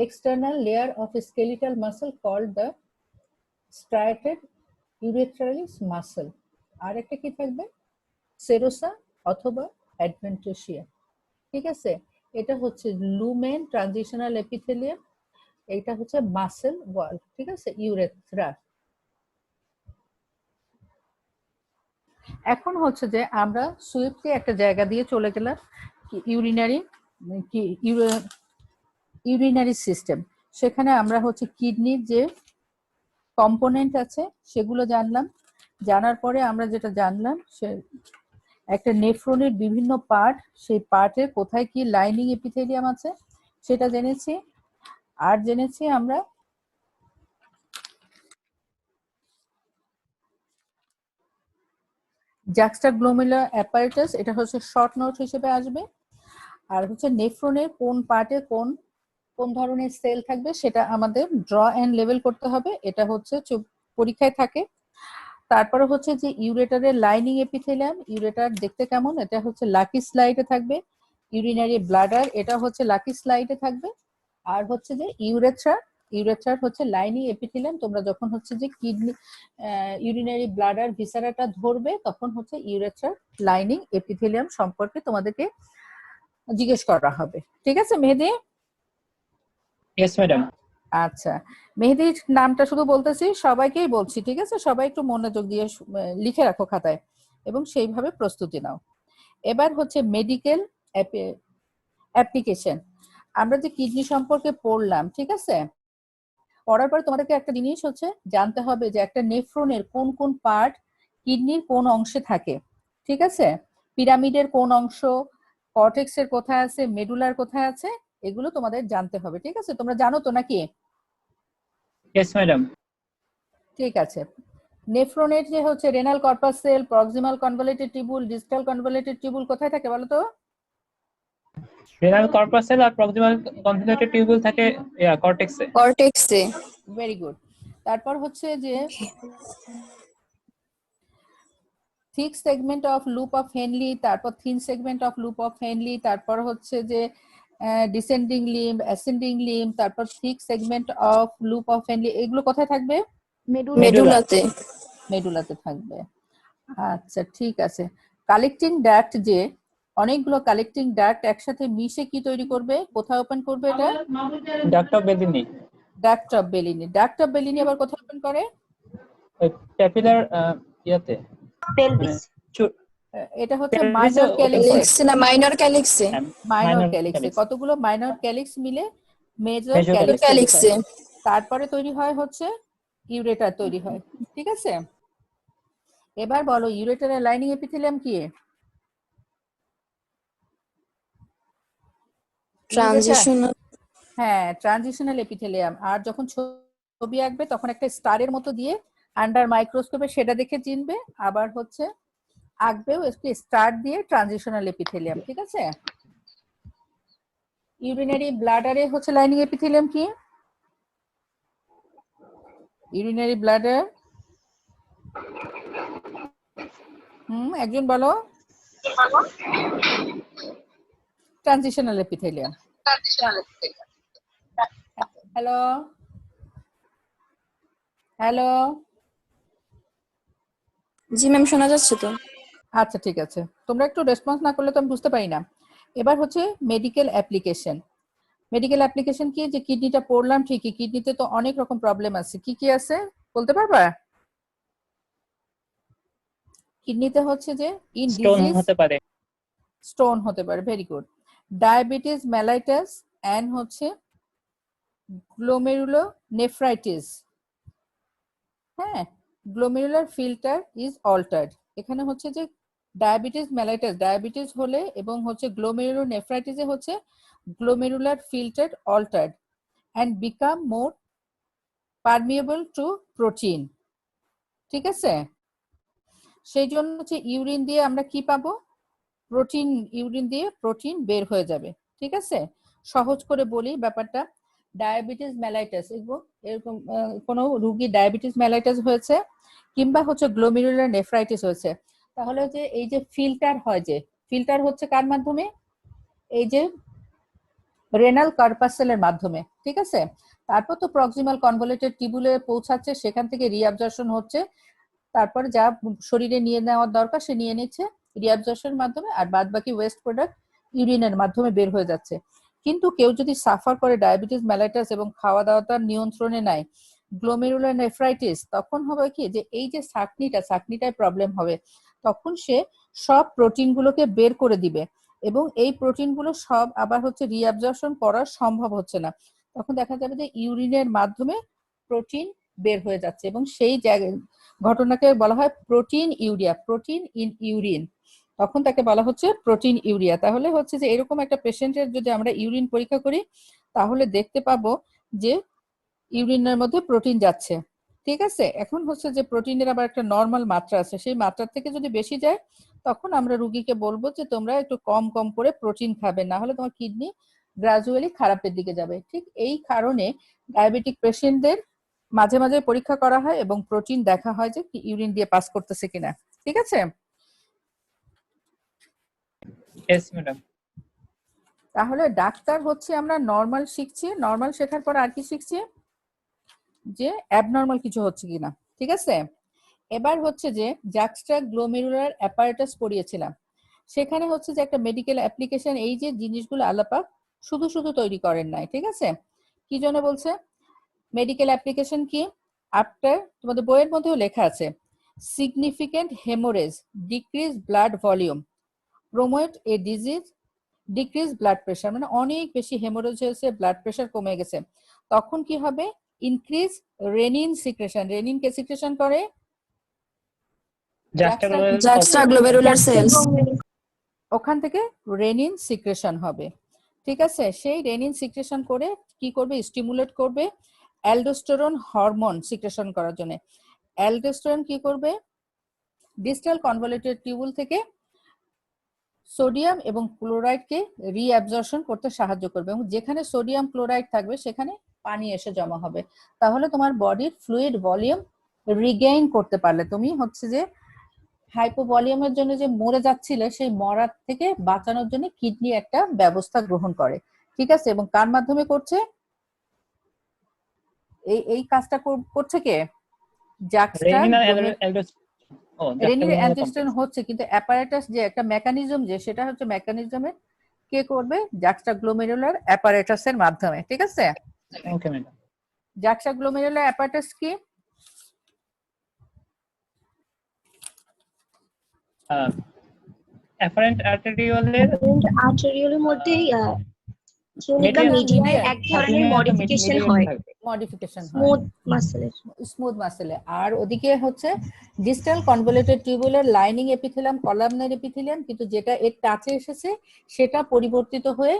external layer of skeletal muscle called the striated urethralis muscle। আর একটা কি থাকবে? সেরোসা অথবা অ্যাডভেন্ট্রেশিয়া। ঠিক আছে, এটা হচ্ছে লুমেন ট্রানজিশনাল এপিথেলিয়াম, এটা হচ্ছে মাসেল ওয়াল। ঠিক আছে, ইউরেথ্রা। এখন হচ্ছে যে আমরা সুইফটলি একটা জায়গা দিয়ে চলে গেলাম ইউরিনারি সিস্টেম। সেখানে আমরা হচ্ছে কিডনির যে কম্পোনেন্ট আছে সেগুলো জানলাম। জানার পরে আমরা যেটা জানলাম সে একটা নেফ্রনের বিভিন্ন পার্ট, সেই পার্টে কোথায় কি লাইনিং এপিথেলিয়াম আছে সেটা জেনেছি। আর জেনেছি আমরা জাক্সটাগ্লোমেরুলার অ্যাপারেটাস, এটা হচ্ছে শর্ট নোট হিসেবে আসবে। আর হচ্ছে নেফ্রনের কোন পার্টে কোন কোন ধরনের সেল থাকবে সেটা আমাদের ড্র এন্ড লেভেল করতে হবে, এটা হচ্ছে পরীক্ষায় থাকে। তারপরে হচ্ছে যে ইউরেটারের লাইনিং এপিথেলিয়াম, ইউরেটার দেখতে কেমন, এটা হচ্ছে লাকি স্লাইডে থাকবে। ইউরিনারি ব্লাডার, এটা হচ্ছে লাকি স্লাইডে থাকবে। আর হচ্ছে যে ইউরেথ্রার হচ্ছে লাইনিং এপিথেলিয়াম। তোমরা যখন হচ্ছে যে কিডনি ইউরিনারি ব্লাডার ভিসারাটা ধরবে তখন হচ্ছে ইউরেথ্রার লাইনিং এপিথেলিয়াম সম্পর্কে তোমাদেরকে জিজ্ঞেস করা হবে। ঠিক আছে মেহেদি? Yes, madam. আচ্ছা, মেহেদির নামটা শুধু বলতেছি, সবাইকেই বলছি, ঠিক আছে? সবাই একটু মনোযোগ দিয়ে লিখে রাখো খাতায় এবং সেইভাবে প্রস্তুতি নাও। এবার হচ্ছে মেডিকেল অ্যাপ্লিকেশন। আমরা যে কিডনি সম্পর্কে পড়লাম, ঠিক আছে, পড়ার পরে তোমাদেরকে একটা জিনিস হচ্ছে জানতে হবে যে একটা নেফ্রনের কোন কোন পার্ট কিডনির কোন অংশে থাকে। ঠিক আছে, পিরামিডের কোন অংশ, কর্টেক্সের কোথায় আছে, মেডুলার কোথায় আছে, এগুলো তোমাদের জানতে হবে। ঠিক আছে, তোমরা জানো তো নাকি? Yes, madam. ঠিক আছে, নেফ্রনের যে হচ্ছে renal corpuscle, proximal convoluted tubule, distal convoluted tubule কোথায় থাকে বলো তো? Renal corpuscle আর proximal convoluted tubule থাকে কর্টেক্সে। কর্টেক্সে। Very good. তারপর হচ্ছে যে thick segment of loop of Henle, তারপর thin segment of loop of Henle, তারপর হচ্ছে যে ডিসেন্ডিং লিম্ব, অ্যাসেন্ডিং লিম্ব, তারপর thick segment of loop of Henle, এগুলো কোথায় থাকবে? মেডুলাতে। মেডুলাতে থাকবে। আচ্ছা ঠিক আছে। কালেক্টিং ডাক্ট, যে অনেকগুলো কালেক্টিং ডাক্ট একসাথে মিশে কি তৈরি করবে, কোথায় ওপেন করবে এটা? Duct of Bellini. Duct of Bellini. Duct of Bellini আবার কোথায় ওপেন করে? ওই প্যাপিলার ইয়াতে, পেলভিস। এটা হচ্ছে মাইনর ক্যালিক্সে। ক্যালিক্সে না মাইনর ক্যালিক্সে? মাইনর ক্যালিক্সে। কতগুলো মাইনর ক্যালিক্স মিলে মেজর Major ক্যালিক্স তৈরি ক্যালিক্সে। হয়। তারপরে তৈরি হয় হচ্ছে ইউরেটার তৈরি হয়। ঠিক আছে, এবার বলো ইউরেটারের লাইনিং এপিথেলিয়াম কি? ট্রানজিশনাল। হ্যাঁ, ট্রানজিশনাল এপিথেলিয়াম। আর যখন ছবি আঁকবে তখন একটা স্টারের মতো দিয়ে আন্ডার মাইক্রোস্কোপে সেটা দেখে চিনবে, আবার হচ্ছে আঁকবেও একটু স্টার দিয়ে ট্রানজিশনাল এপিথেলিয়াম। ঠিক আছে, ইউরিনারি ব্লাডারে হচ্ছে লাইনিং এপিথেলিয়াম কি? ইউরিনারি ব্লাডার একজন বলো। Transitional epithelium. হ্যালো হ্যালো, জি ম্যাম, শোনা যাচ্ছে তো? আচ্ছা ঠিক আছে, তোমরা একটু রেসপন্স না করলে তো আমি বুঝতে পারি না। এবার হচ্ছে মেডিকেল অ্যাপ্লিকেশন। মেডিকেল অ্যাপ্লিকেশন কি? যে কিডনিটা পড়লাম ঠিকই, কিডনিতে তো অনেক রকম প্রবলেম আছে, কি কি আছে বলতে পারবা? কিডনিতে হচ্ছে যে ইন স্টোন ডিজিজ, হতে পারে। স্টোন হতে পারে। Very good. Diabetes mellitus and হচ্ছে গ্লোমেরুলোনেফ্রাইটিস। হ্যাঁ, গ্লোমেরুলার ফিল্টার ইজ অল্টার্ড। এখানে হচ্ছে যে ডায়াবেটিস মেলাইটাস, ডায়াবেটিস হলে এবং হচ্ছে গ্লোমেরুলোনেফ্রাইটিসে হচ্ছে glomerular filter altered and become more permeable to protein। ঠিক আছে, সেই জন্য হচ্ছে ইউরিন দিয়ে আমরা কি পাবো? প্রোটিন। ইউরিন দিয়ে প্রোটিন বের হয়ে যাবে। ঠিক আছে, সহজ করে বলি ব্যাপারটা। ডায়াবেটিস মেলাইটাস, এরকম কোনো রোগী ডায়াবেটিস মেলাইটাস হয়েছে কিংবা হচ্ছে গ্লোমেরুলার নেফ্রাইটিস হয়েছে, তাহলে যে এই যে ফিল্টার হয়, যে ফিল্টার হচ্ছে কার মাধ্যমে? এই যে রেনাল কর্পাসেলের মাধ্যমে। ঠিক আছে, তারপর তো প্রক্সিমাল কনভলিউটেড টিউবুলে পৌঁছাচ্ছে, সেখান থেকে রিঅ্যাবজর্পশন হচ্ছে, তারপর যা শরীরে নিয়ে নেওয়ার দরকার সে নিয়ে নিচ্ছে রিঅ্যাবজর্পশনের মাধ্যমে, আর বাদ বাকি ওয়েস্ট প্রোডাক্ট ইউরিনের মাধ্যমে বের হয়ে যাচ্ছে। কিন্তু কেউ যদি সাফার করে ডায়াবেটিস মেলাইটাস এবং খাওয়া দাওয়াটা নিয়ন্ত্রণে নাই, গ্লোমেরুলার নেফ্রাইটিস, তখন হবে কি যে এই যে সাকনিটায় প্রবলেম হবে, তখন সে সব প্রোটিনগুলোকে বের করে দিবে এবং এই প্রোটিনগুলো সব আবার হচ্ছে রিঅ্যাবজর্পশন করা সম্ভব হচ্ছে না। তখন দেখা যাবে যে ইউরিনের মাধ্যমে প্রোটিন বের হয়ে যাচ্ছে এবং সেই ঘটনাকে বলা হয় protein urea, protein in urine. তখন তাকে বলা হচ্ছে প্রোটিন ইউরিয়া। তাহলে হচ্ছে যে এরকম একটা পেশেন্টের যদি আমরা ইউরিন পরীক্ষা করি, তাহলে দেখতে পাবো যে ইউরিনের মধ্যে প্রোটিন যাচ্ছে। ঠিক আছে, এখন হচ্ছে যে প্রোটিনের আবার একটা নর্মাল মাত্রা আছে, সেই মাত্রার থেকে যদি বেশি যায়, তখন আমরা রুগীকে বলবো যে তোমরা একটু কম কম করে প্রোটিন খাবে, না হলে তোমার কিডনি গ্রাজুয়ালি খারাপের দিকে যাবে। ঠিক এই কারণে ডায়াবেটিক পেশেন্টদের মাঝে মাঝে পরীক্ষা করা হয় এবং প্রোটিন দেখা হয় যে ইউরিন দিয়ে পাস করতেছে কিনা। ঠিক আছে, ইয়েস ম্যাডাম। তাহলে ডাক্তার হচ্ছে আমরা নর্মাল শিখছি, নর্মাল শেখার পর আর কি শিখছি? যে অ্যাবনর্মাল কিছু হচ্ছে কিনা। ঠিক আছে, এবার হচ্ছে যে জাক্সটা গ্লোমেরুলার অ্যাপারেটাস পড়িয়েছিলাম, সেখানে হচ্ছে যে একটা মেডিকেল অ্যাপ্লিকেশন, এই যে জিনিসগুলো আলাপা শুধু শুধু তৈরি করেন নাই। ঠিক আছে, কি জন্য বলছে? মেডিকেল অ্যাপ্লিকেশন কি? আফটার, তোমাদের বইয়ের মধ্যেও লেখা আছে, significant haemorrhage, decrease blood volume, promote এ ডিজিজ, ডিক্রিজ ব্লাড প্রেশার, মানে অনেক বেশি হেমোরেজ হয়েছে, ব্লাড প্রেশার কমে গেছে, তখন কি হবে? Increase renin secretion. রেনিন কে সিক্রেশন করে? জাক্সটাগ্লোমেরুলার সেলস। ওখান থেকে রেনিন সিক্রেশন হবে। ঠিক আছে, সেই রেনিন সিক্রেশন করে কি করবে? স্টিমুলেট করবে অ্যালডোস্টেরন হরমোন সিক্রেশন করার জন্য। অ্যালডোস্টেরন কি করবে? ডিস্টাল কনভলিউটেড টিউবুল থেকে সোডিয়াম এবং ক্লোরাইডকে রিঅ্যাবজর্পশন করতে সাহায্য করবে এবং যেখানে সোডিয়াম ক্লোরাইড থাকবে সেখানে পানি এসে জমা হবে। তাহলে তোমার বডির ফ্লুইড ভলিউম রিগেইন করতে পারলে তুমি হচ্ছে যে হাইপোভলিউমের জন্য যে মরে যাচ্ছিল, সেই মরার থেকে বাঁচানোর জন্য কিডনি একটা ব্যবস্থা গ্রহণ করে। ঠিক আছে, এবং কার মাধ্যমে করছে? এই কাজটা করছে কে? রেনিন অ্যালডোস্টেরন হচ্ছে, কিন্তু অ্যাপারেটাস যে একটা মেকানিজম, যে সেটা হচ্ছে মেকানিজমে কে করবে? জাক্সটাগ্লোমেরুলার অ্যাপারেটাসের মাধ্যমে। ঠিক আছে, ওকে ম্যাডাম। জাক্সটাগ্লোমেরুলার অ্যাপারেটাস কি? অ্যাপারেন্ট আর্টেরিওলের আর্টেরিওলের মধ্যে টিউনিকা মিডিয়ায় এক ধরনের মডিফিকেশন হয়, মডিফিকেশন হয় স্মুথ মাসেলের। স্মুথ মাসেলে। আর ওদিকে হচ্ছে distal convoluted tubular lining epithelium, columnar epithelium, কিন্তু যেটা এর টাচে এসেছে সেটা পরিবর্তিত হয়ে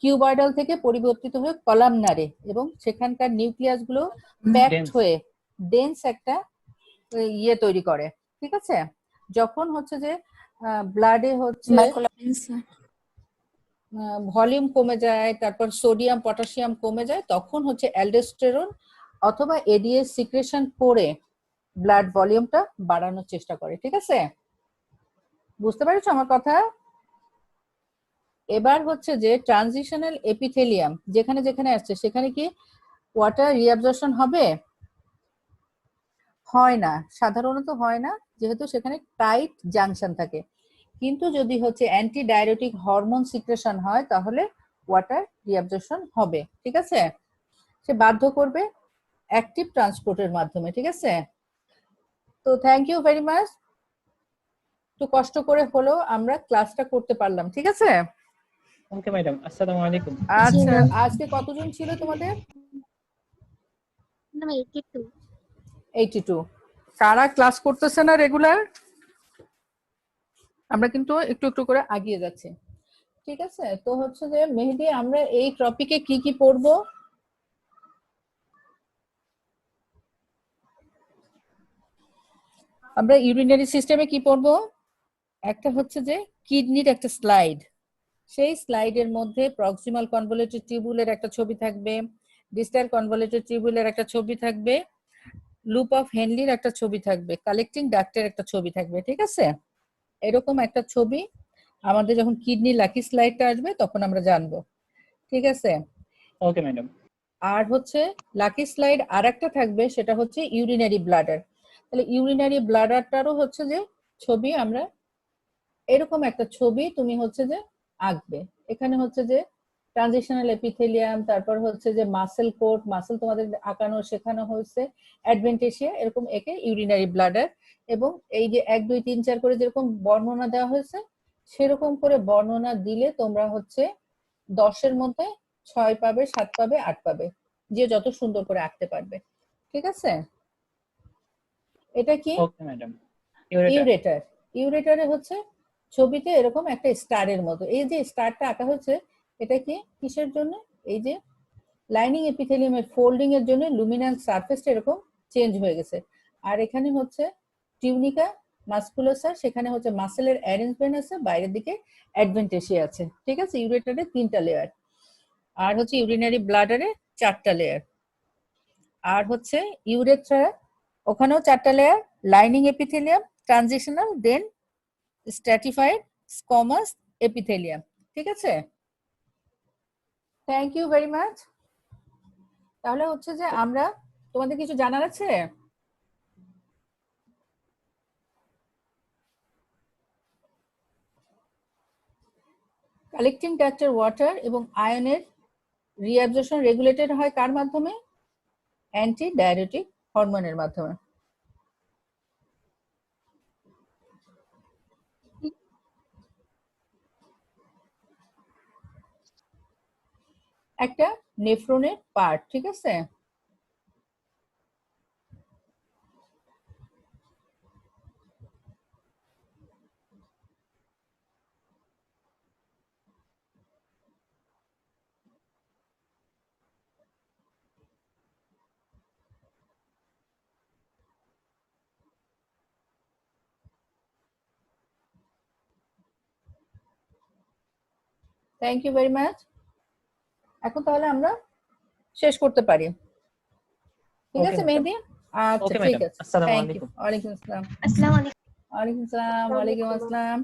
কিউবয়েডাল থেকে পরিবর্তিত হয়ে কলামনারে, এবং সেখানকার নিউক্লিয়াস গুলো প্যাকড হয়ে ডেন্স একটা ইয়ে তৈরি করে। ঠিক আছে, যখন হচ্ছে যে ব্লাডে হচ্ছে ভলিউম কমে যায়, তারপর সোডিয়াম পটাশিয়াম কমে যায়, তখন হচ্ছে অ্যালডোস্টেরন অথবা এডিএস সিক্রেশন করে ব্লাড ভলিউমটা বাড়ানোর চেষ্টা করে। ঠিক আছে, বুঝতে পারছো আমার কথা? এবার হচ্ছে যে ট্রানজিশনাল এপিথেলিয়াম যেখানে যেখানে আসছে, সেখানে কি ওয়াটার রিঅ্যাবজর্পশন হবে? হয় না, সাধারণত হয় না, যেহেতু সেখানে টাইট জাংশন থাকে। কিন্তু যদি হচ্ছে অ্যান্টি ডায়রেটিক হরমোন সিক্রেশন হয়, তাহলে ওয়াটার রিঅ্যাবজর্পশন হবে। ঠিক আছে, সে বাধ্য করবে অ্যাক্টিভ ট্রান্সপোর্টের মাধ্যমে। ঠিক আছে, তো থ্যাংক ইউ ভেরি মাচ। একটু কষ্ট করে হলেও আমরা ক্লাসটা করতে পারলাম। ঠিক আছে। ওকে ম্যাডাম, আসসালামু আলাইকুম। আচ্ছা, ma'am. আজকে কতজন ছিল তোমাদের? Ma'am, 82. 82। কারা ক্লাস করতেছে না রেগুলার? আমরা কিন্তু একটু একটু করে এগিয়ে যাচ্ছি, ঠিক আছে? তো হচ্ছে যে মেহেদি, আমরা এই টপিকে কি কি পড়বো? আমরা ইউরিনারি সিস্টেমে কি পড়বো? একটা হচ্ছে যে কিডনির একটা স্লাইড, সেই স্লাইডের মধ্যে প্রক্সিমাল কনভলিউটেড টিউবুলের একটা ছবি থাকবে, ডিস্টাল কনভলিউটেড টিউবুলের একটা ছবি থাকবে, লুপ অফ হেনলির একটা ছবি থাকবে, কালেক্টিং ডাক্টের একটা ছবি থাকবে, ঠিক আছে? এরকম একটা ছবি আমাদের যখন কিডনি লাকি স্লাইডটা আসবে তখন আমরা জানবো, ঠিক আছে? Okay madam. আর হচ্ছে লাকি স্লাইড আর একটা থাকবে, সেটা হচ্ছে ইউরিনারি ব্লাডার। তাহলে ইউরিনারি ব্লাডারটারও হচ্ছে যে ছবি আমরা, এরকম একটা ছবি তুমি হচ্ছে যে আঁকবে। এখানে হচ্ছে যে ট্রানজিশনাল এপিথেলিয়াম, তারপর হচ্ছে যে মাসেল কোট, মাসেল তোমাদের আঁকানো শেখানো হয়েছে, অ্যাডভেন্টেশিয়া, এরকম একে ইউরিনারি ব্লাডার। এবং এই যে 1 2 3 4 করে যেরকম বর্ণনা দেওয়া হয়েছে, সেরকম করে বর্ণনা দিলে তোমরা হচ্ছে 10-এর মধ্যে 6 পাবে, 7 পাবে, 8 পাবে, যে যত সুন্দর করে আঁকতে পারবে, ঠিক আছে? এটা কি? Okay madam. ইউরেটার। ইউরেটার। ইউরেটারে হচ্ছে ছবিতে এরকম একটা স্টারের মতো, এই যে স্টারটা আঁকা হচ্ছে, এটা কি কিসের জন্য? এই যে লাইনিং এপিথেলিয়ামের ফোল্ডিং এর জন্য লুমিনাল সারফেসটা এরকম চেঞ্জ হয়ে গেছে। আর এখানে হচ্ছে টিউনিকা মাসকুলাসা, সেখানে হচ্ছে মাসেলের অ্যারেঞ্জমেন্ট আছে, বাইরের দিকে অ্যাডভেন্টেশিয়া আছে, ঠিক আছে? ইউরেটারে 3টা লেয়ার, আর হচ্ছে ইউরিনারি ব্লাডারে 4টা লেয়ার, আর হচ্ছে ইউরেথ্রা, ওখানেও 4টা layer, lining epithelium, transitional, then stratified squamous epithelium, ঠিক আছে? Thank you very much. তাহলে হচ্ছে যে আমরা, তোমাদের কিছু জানার আছে? কালেক্টিং ডাক্টের ওয়াটার এবং আয়নের রিঅ্যাবজর্পশন রেগুলেটেড হয় কার মাধ্যমে? অ্যান্টি ডায়ারেটিক হরমোনের মাধ্যমে। একটা নেফ্রনের পার্ট, ঠিক আছে? Thank you very much. এখন তাহলে আমরা শেষ করতে পারি, ঠিক ওকে আছে ম্যাডাম। মেহেদি? আচ্ছা, ওকে ঠিক ম্যাডাম, আছে, আসসালামু থ্যাংক ইউ। আলাইকুম। ওয়ালাইকুম আসসালাম। Assalamu alaikum. ওয়ালাইকুম আসসালাম। ওয়ালাইকুম আসসালাম।